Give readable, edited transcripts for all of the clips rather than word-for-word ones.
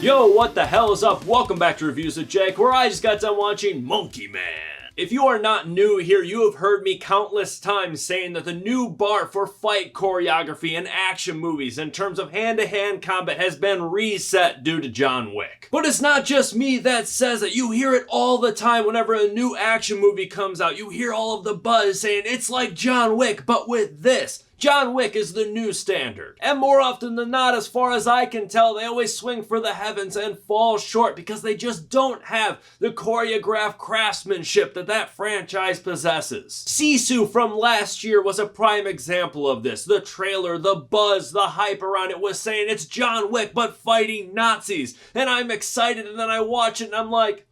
Yo, what the hell is up? Welcome back to Reviews with Jake, where I just got done watching Monkey Man. If you are not new here, you have heard me countless times saying that the new bar for fight choreography in action movies in terms of hand-to-hand combat has been reset due to John Wick. But it's not just me that says it. You hear it all the time whenever a new action movie comes out. You hear all of the buzz saying it's like John Wick, but with this. John Wick is the new standard. And more often than not, as far as I can tell, they always swing for the heavens and fall short because they just don't have the choreographed craftsmanship that franchise possesses. Sisu from last year was a prime example of this. The trailer, the buzz, the hype around it was saying it's John Wick but fighting Nazis. And I'm excited, and then I watch it and I'm like,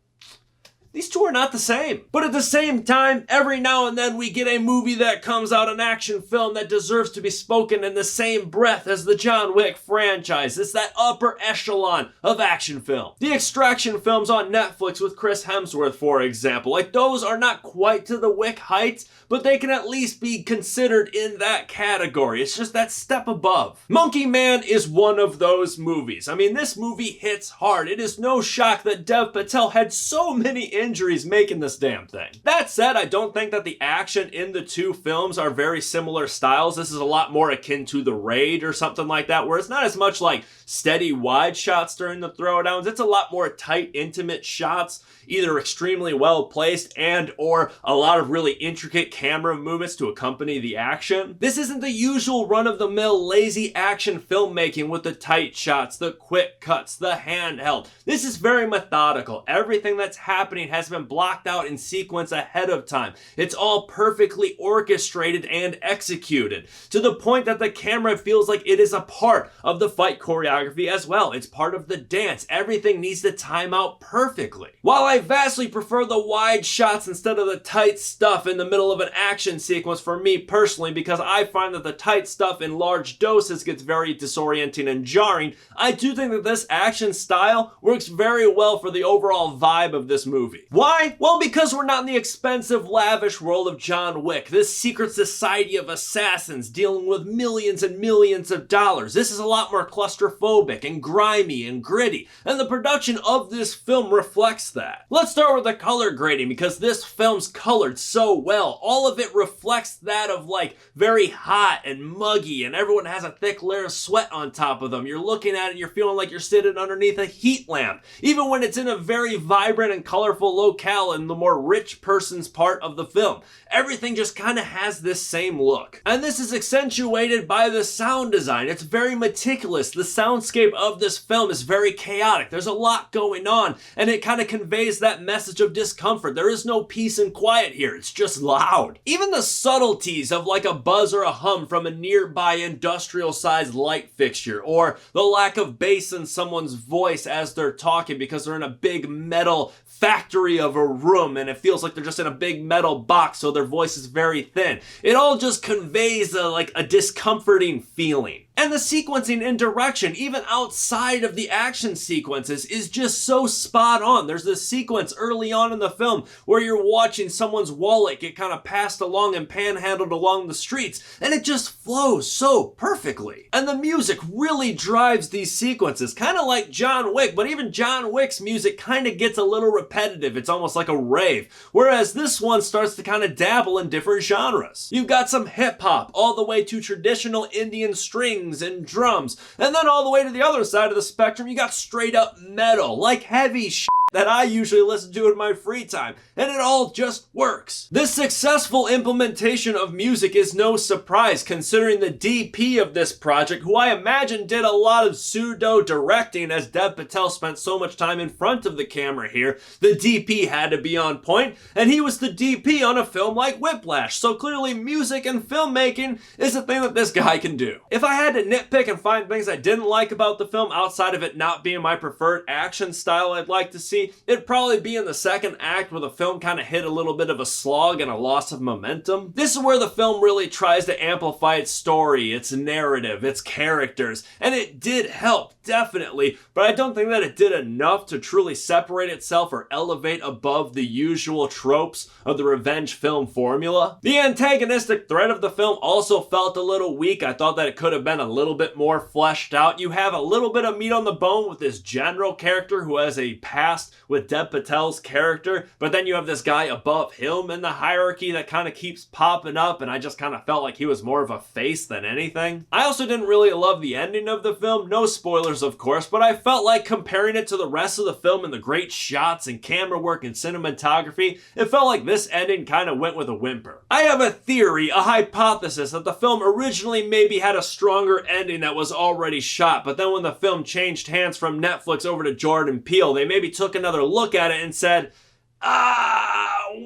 these two are not the same. But at the same time, every now and then we get a movie that comes out, an action film that deserves to be spoken in the same breath as the John Wick franchise. It's that upper echelon of action film. The Extraction films on Netflix with Chris Hemsworth, for example. Like, those are not quite to the Wick heights, but they can at least be considered in that category. It's just that step above. Monkey Man is one of those movies. I mean, this movie hits hard. It is no shock that Dev Patel had so many injuries making this damn thing. That said, I don't think that the action in the two films are very similar styles. This is a lot more akin to The Raid or something like that, where it's not as much like steady wide shots during the throwdowns. It's a lot more tight, intimate shots, either extremely well placed and or a lot of really intricate camera movements to accompany the action. This isn't the usual run-of-the-mill lazy action filmmaking with the tight shots, the quick cuts, the handheld. This is very methodical. Everything that's happening has been blocked out in sequence ahead of time. It's all perfectly orchestrated and executed to the point that the camera feels like it is a part of the fight choreography as well. It's part of the dance. Everything needs to time out perfectly. While I vastly prefer the wide shots instead of the tight stuff in the middle of an action sequence for me personally, because I find that the tight stuff in large doses gets very disorienting and jarring, I do think that this action style works very well for the overall vibe of this movie. Why? Well, because we're not in the expensive, lavish world of John Wick, this secret society of assassins dealing with millions and millions of dollars. This is a lot more claustrophobic and grimy and gritty, and the production of this film reflects that. Let's start with the color grading, because this film's colored so well. All of it reflects that of like very hot and muggy, and everyone has a thick layer of sweat on top of them. You're looking at it and you're feeling like you're sitting underneath a heat lamp, even when it's in a very vibrant and colorful locale in the more rich person's part of the film. Everything just kind of has this same look. And this is accentuated by the sound design. It's very meticulous. The soundscape of this film is very chaotic. There's a lot going on, and it kind of conveys that message of discomfort. There is no peace and quiet here. It's just loud. Even the subtleties of like a buzz or a hum from a nearby industrial-sized light fixture, or the lack of bass in someone's voice as they're talking because they're in a big metal factory of a room and it feels like they're just in a big metal box, so their voice is very thin. It all just conveys a discomforting feeling. And the sequencing and direction, even outside of the action sequences, is just so spot on. There's this sequence early on in the film where you're watching someone's wallet get kind of passed along and panhandled along the streets, and it just flows so perfectly. And the music really drives these sequences, kind of like John Wick, but even John Wick's music kind of gets a little repetitive. It's almost like a rave, whereas this one starts to kind of dabble in different genres. You've got some hip-hop, all the way to traditional Indian strings and drums, and then all the way to the other side of the spectrum, you got straight up metal, like heavy shit that I usually listen to in my free time, and it all just works. This successful implementation of music is no surprise considering the DP of this project, who I imagine did a lot of pseudo directing as Dev Patel spent so much time in front of the camera here. The DP had to be on point, and he was the DP on a film like Whiplash, so clearly music and filmmaking is a thing that this guy can do. If I had to nitpick and find things I didn't like about the film outside of it not being my preferred action style I'd like to see, me, it'd probably be in the second act where the film kind of hit a little bit of a slog and a loss of momentum. This is where the film really tries to amplify its story, its narrative, its characters, and it did help, definitely, but I don't think that it did enough to truly separate itself or elevate above the usual tropes of the revenge film formula. The antagonistic thread of the film also felt a little weak. I thought that it could have been a little bit more fleshed out. You have a little bit of meat on the bone with this general character who has a past with Dev Patel's character, but then you have this guy above him in the hierarchy that kind of keeps popping up, and I just kind of felt like he was more of a face than anything. I also didn't really love the ending of the film. No spoilers, of course, but I felt like comparing it to the rest of the film and the great shots and camera work and cinematography, it felt like this ending kind of went with a whimper. I have a theory, a hypothesis, that the film originally maybe had a stronger ending that was already shot, but then when the film changed hands from Netflix over to Jordan Peele, they maybe took another look at it and said,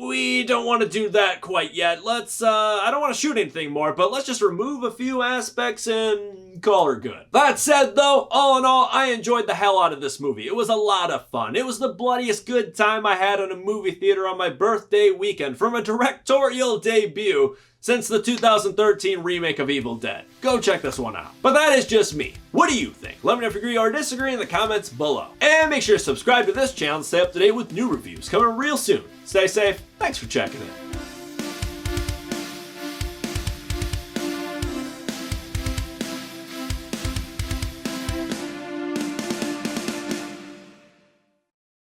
we don't want to do that quite yet. I don't want to shoot anything more, but let's just remove a few aspects and call her good. That said though, all in all, I enjoyed the hell out of this movie. It was a lot of fun. It was the bloodiest good time I had in a movie theater on my birthday weekend from a directorial debut since the 2013 remake of Evil Dead. Go check this one out. But that is just me. What do you think? Let me know if you agree or disagree in the comments below. And make sure to subscribe to this channel to stay up to date with new reviews coming real soon. Stay safe. Thanks for checking in.